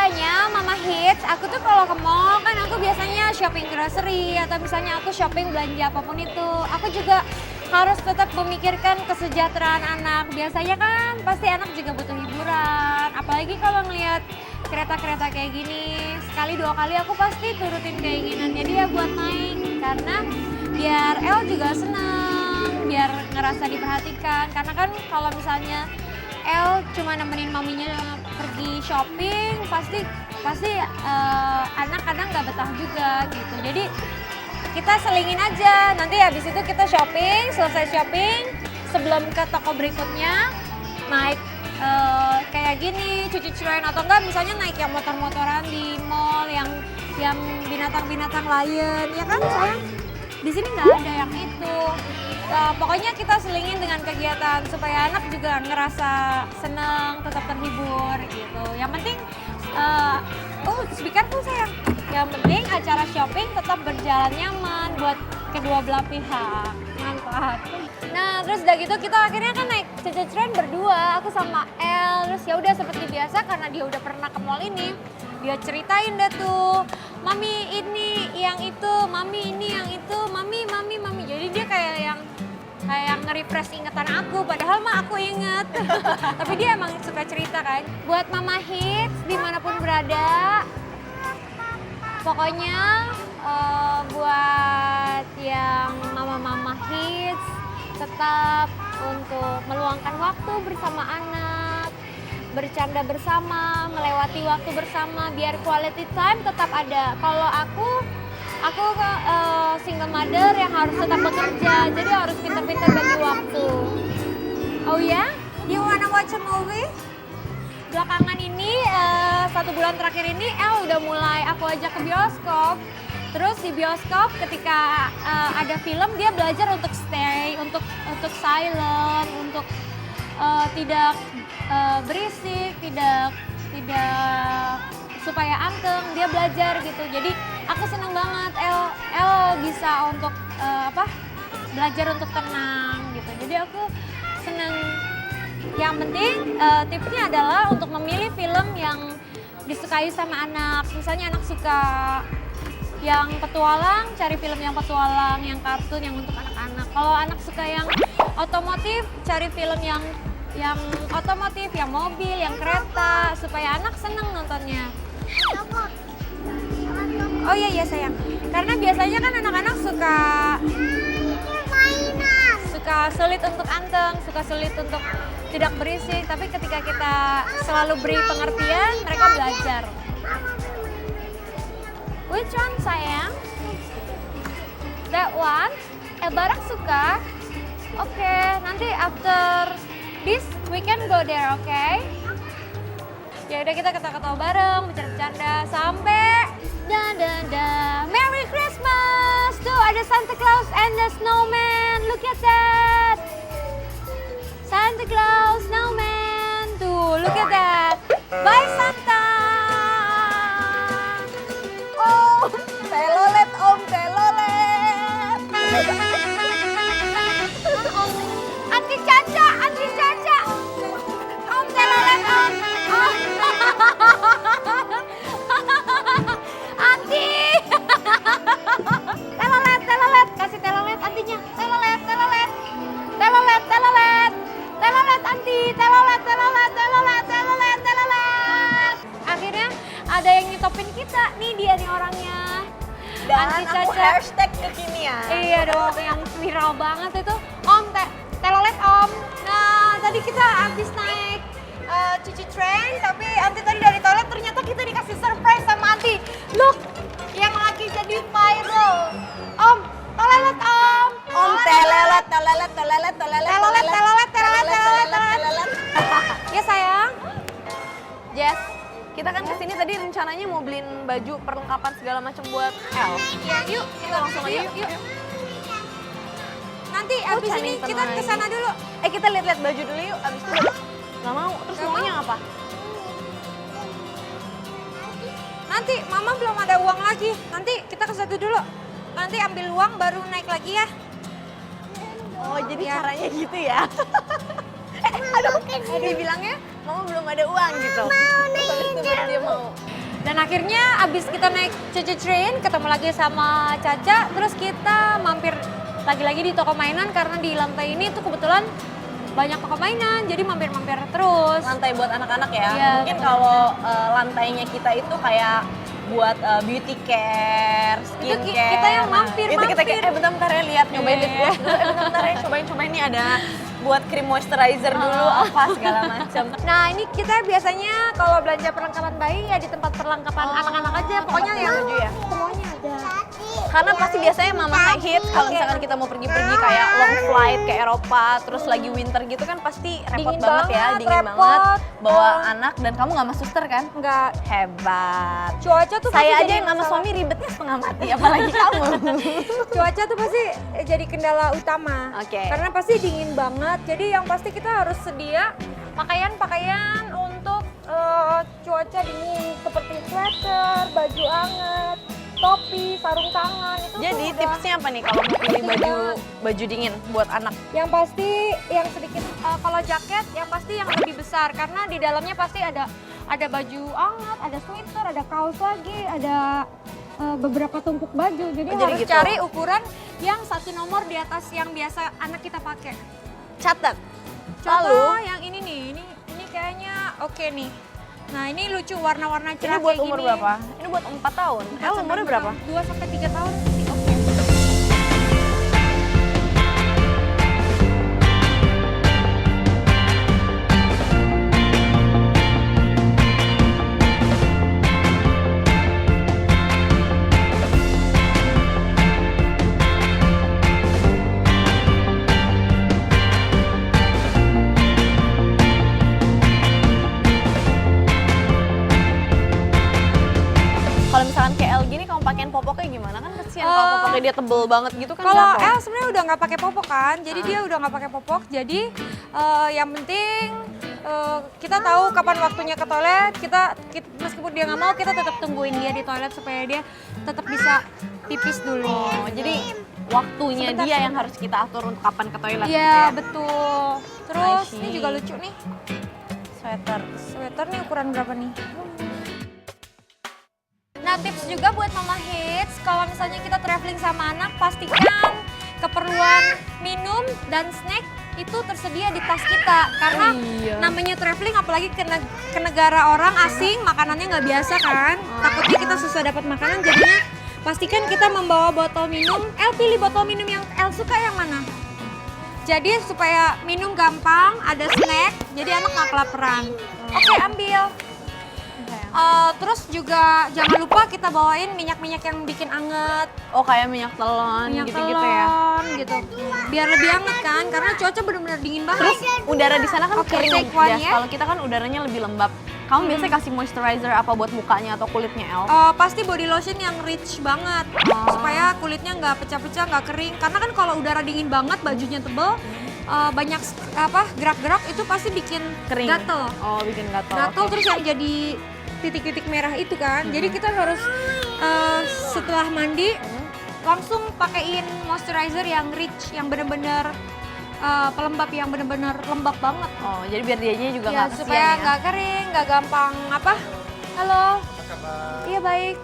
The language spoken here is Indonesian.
biasanya Mama Hits, aku tuh kalau ke mall kan aku biasanya shopping grocery atau misalnya aku shopping belanja apapun itu. Aku juga harus tetap memikirkan kesejahteraan anak. Biasanya kan pasti anak juga butuh hiburan. Apalagi kalau ngelihat kereta-kereta kayak gini, sekali dua kali aku pasti turutin keinginannya dia buat naik. Karena biar El juga seneng, biar ngerasa diperhatikan. Karena kan kalau misalnya El cuma nemenin maminya pergi shopping, pasti anak kadang nggak betah juga gitu. Jadi kita selingin aja, nanti habis itu kita shopping, selesai shopping, sebelum ke toko berikutnya naik kayak gini, cuci-cuciin atau enggak misalnya naik yang motor-motoran di mall yang binatang-binatang lain, ya kan sayang? Di sini nggak ada yang itu. Pokoknya kita selingin dengan kegiatan supaya anak juga ngerasa seneng, tetap terhibur gitu. Yang penting, speaker tuh sayang. Yang penting acara shopping tetap berjalan nyaman buat kedua belah pihak. Mantap. Nah terus udah gitu kita akhirnya kan naik cece-ceren berdua, aku sama El. Terus ya udah seperti biasa karena dia udah pernah ke mall ini. Dia ceritain deh tuh, mami ini yang itu, mami ini yang itu, mami. Jadi dia kayak nge-refresh ingatan aku, padahal mah aku inget. Tapi dia emang suka cerita kan. Buat Mama Hits dimanapun berada, pokoknya buat yang mama-mama Hits tetap untuk meluangkan waktu bersama anak, bercanda bersama, melewati waktu bersama, biar quality time tetap ada. Kalau aku single mother yang harus tetap bekerja, jadi harus pintar-pintar bagi waktu. Oh ya, you wanna watch a movie? Belakangan ini, 1 bulan terakhir ini El udah mulai aku ajak ke bioskop. Terus di bioskop ketika ada film dia belajar untuk stay, untuk silent, untuk tidak berisik, tidak supaya anteng, dia belajar gitu. Jadi aku seneng banget El bisa untuk belajar untuk tenang gitu. Jadi aku seneng. Yang penting tipsnya adalah untuk memilih film yang disukai sama anak. Misalnya anak suka yang petualang, cari film yang petualang, yang kartun, yang untuk anak-anak. Kalau anak suka yang otomotif, cari film yang otomotif, yang mobil, yang kereta, supaya anak seneng nontonnya. Oh iya sayang, karena biasanya kan anak-anak suka sulit untuk anteng, suka sulit untuk tidak berisik, tapi ketika kita selalu beri pengertian, mereka belajar. Which one sayang? That one? Barang suka? Oke, nanti after this we can go there, oke? Ya udah kita ketawa-ketawa bareng, bercanda-bercanda sampai Merry Christmas! Tuh ada Santa Claus and the Snowman. Look at that. Santa Claus, Snowman. Tuh, look at that. Bye Santa. Oh, telolet Om, telolet. Anti Caca. Om, telolet Om. Oh. Anti. Telolet, kasih telolet antinya. Telolet anti, telolet. Akhirnya ada yang nyetopin kita. Nih dia nih orangnya. Dan Anti aku Caca. hashtag kekinian. Iya dong, yang viral banget itu. Om, telolet Om. Nah, tadi kita habis naik cuci train, tapi Anti tadi dari toilet ternyata kita dikasih surprise sama Anti. Look, yang lagi jadi viral. Om, telolet Om. Om telolet. Ya sayang. Jess, kita kan kesini tadi rencananya mau beliin baju perlengkapan segala macam buat El. Ya, yuk. Kita langsung aja yuk. Nanti abis ini Channing kita Tatum kesana dulu. Kita lihat-lihat baju dulu yuk, abis itu nggak mau. Terus Nggak maunya mau. apa? Nanti mama belum ada uang lagi. Nanti kita ke situ dulu. Nanti ambil uang baru naik lagi ya. Oh, jadi Ya. caranya gitu ya? Aduh, dia bilangnya mama belum ada uang gitu. Terus habis itu baru dia mau. Dan akhirnya abis kita naik Cucu Train, ketemu lagi sama Caca, terus kita mampir lagi-lagi di toko mainan karena di lantai ini tuh kebetulan banyak toko mainan, jadi mampir-mampir terus. Lantai buat anak-anak ya? Iya, Mungkin betul. kalau lantainya kita itu kayak buat beauty care, skincare. kita yang mampir. Itu kita kayak, bentar-bentar ya lihat, nyobain lip gloss dulu, bentar ya cobain ini ada buat cream moisturizer dulu, apa segala macam. Nah ini kita biasanya kalau belanja perlengkapan bayi ya di tempat perlengkapan anak-anak aja, pokoknya tempat yang baju ya? semuanya ada. Karena pasti biasanya mama hits kalau misalkan kita mau pergi-pergi kayak long flight ke Eropa, terus lagi winter gitu kan pasti repot Dingin banget ya, banget, dingin repot. banget. Bawa anak dan kamu nggak sama suster kan? Enggak, Hebat. cuaca tuh pasti Saya aja jadi yang sama masalah. suami ribetnya setengah mati, apalagi kamu. Cuaca tuh pasti jadi kendala utama. Oke. Karena pasti dingin banget. Jadi yang pasti kita harus sedia pakaian-pakaian untuk cuaca dingin seperti sweater, baju anget, topi, sarung tangan itu Jadi tuh udah tipsnya apa nih kalau mau pilih baju dingin buat anak? yang pasti yang sedikit kalau jaket yang pasti yang lebih besar karena di dalamnya pasti ada baju anget, ada sweater, ada kaos lagi, ada beberapa tumpuk baju. Jadi Oh, jadi harus gitu. cari ukuran yang 1 nomor di atas yang biasa anak kita pakai. Catat. Contoh yang ini nih, ini kayaknya oke nih. Nah ini lucu warna-warna Ini cerah buat kayak umur gini. berapa? Ini buat 4 tahun. Umurnya berapa? 2 sampai 3 tahun sih oke. Kalau misalkan kayak El gini kamu pakein popoknya gimana? Kan kesian kalau popoknya dia tebel banget gitu kan. Kalau jatuh. El sebenarnya udah nggak pakai popok kan, jadi dia udah nggak pakai popok. Jadi yang penting kita tahu kapan waktunya ke toilet. Meskipun dia nggak mau, kita tetap tungguin dia di toilet supaya dia tetap bisa pipis dulu. Oh, jadi waktunya Sebentar, dia yang sebentar. harus kita atur untuk kapan ke toilet gitu Iya ya. betul. Terus I see. ini juga lucu nih. Sweater. Sweater nih ukuran berapa nih? Nah tips juga buat mama hits, kalau misalnya kita traveling sama anak, pastikan keperluan minum dan snack itu tersedia di tas kita. Karena Iya. namanya traveling apalagi ke negara orang asing, makanannya nggak biasa kan. Takutnya kita susah dapat makanan, jadinya pastikan kita membawa botol minum. El pilih botol minum yang El suka yang mana? Jadi supaya minum gampang, ada snack, jadi anak nggak kelaparan. Oke ambil. Terus juga jangan lupa kita bawain minyak-minyak yang bikin anget, Oh kayak minyak telon minyak gitu-gitu ya. telon gitu. Biar lebih anget kan, karena cuaca benar-benar dingin banget. Terus udara di sana kan Oke, kering take one Jas. ya. Kalau kita kan udaranya lebih lembab. Kamu biasanya kasih moisturizer apa buat mukanya atau kulitnya El? Pasti body lotion yang rich banget, supaya kulitnya nggak pecah-pecah, nggak kering. Karena kan kalau udara dingin banget, bajunya tebel, banyak gerak-gerak itu pasti bikin Kering. gatel. Oh bikin gatal. Gatel terus yang jadi titik-titik merah itu kan. Jadi kita harus setelah mandi langsung pakaiin moisturizer yang rich, yang bener-bener pelembab, yang bener-bener lembab banget. Oh jadi biar dianya juga Ya, nggak kesian supaya ya. nggak kering, nggak gampang apa? Halo. Iya baik.